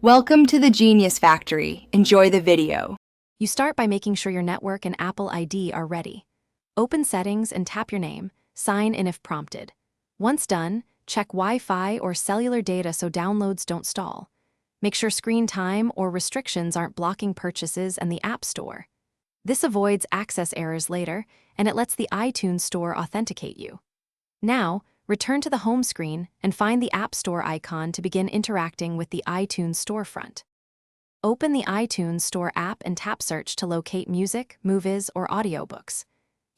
Welcome to the Genius Factory. Enjoy the video. You start by making sure your network and Apple ID are ready. Open Settings and tap your name. Sign in if prompted. Once done, check Wi-Fi or cellular data so downloads don't stall. Make sure screen time or restrictions aren't blocking purchases and the App Store. This avoids access errors later, and it lets the iTunes Store authenticate you. Now, return to the home screen and find the App Store icon to begin interacting with the iTunes storefront. Open the iTunes Store app and tap Search to locate music, movies, or audiobooks.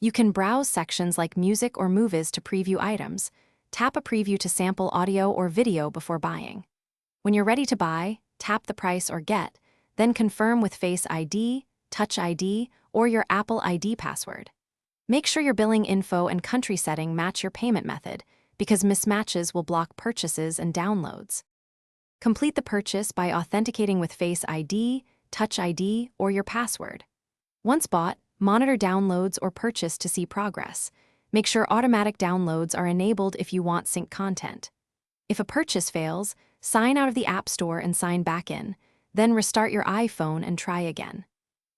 You can browse sections like music or movies to preview items. Tap a preview to sample audio or video before buying. When you're ready to buy, tap the price or get, then confirm with Face ID, Touch ID, or your Apple ID password. Make sure your billing info and country setting match your payment method, because mismatches will block purchases and downloads. Complete the purchase by authenticating with Face ID, Touch ID, or your password. Once bought, monitor downloads or purchase to see progress. Make sure automatic downloads are enabled if you want sync content. If a purchase fails, sign out of the App Store and sign back in, then restart your iPhone and try again.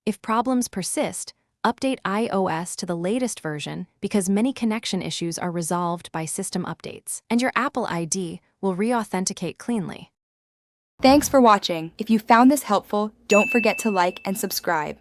If problems persist, update iOS to the latest version because many connection issues are resolved by system updates, and your Apple ID will re-authenticate cleanly. Thanks for watching. If you found this helpful, don't forget to like and subscribe.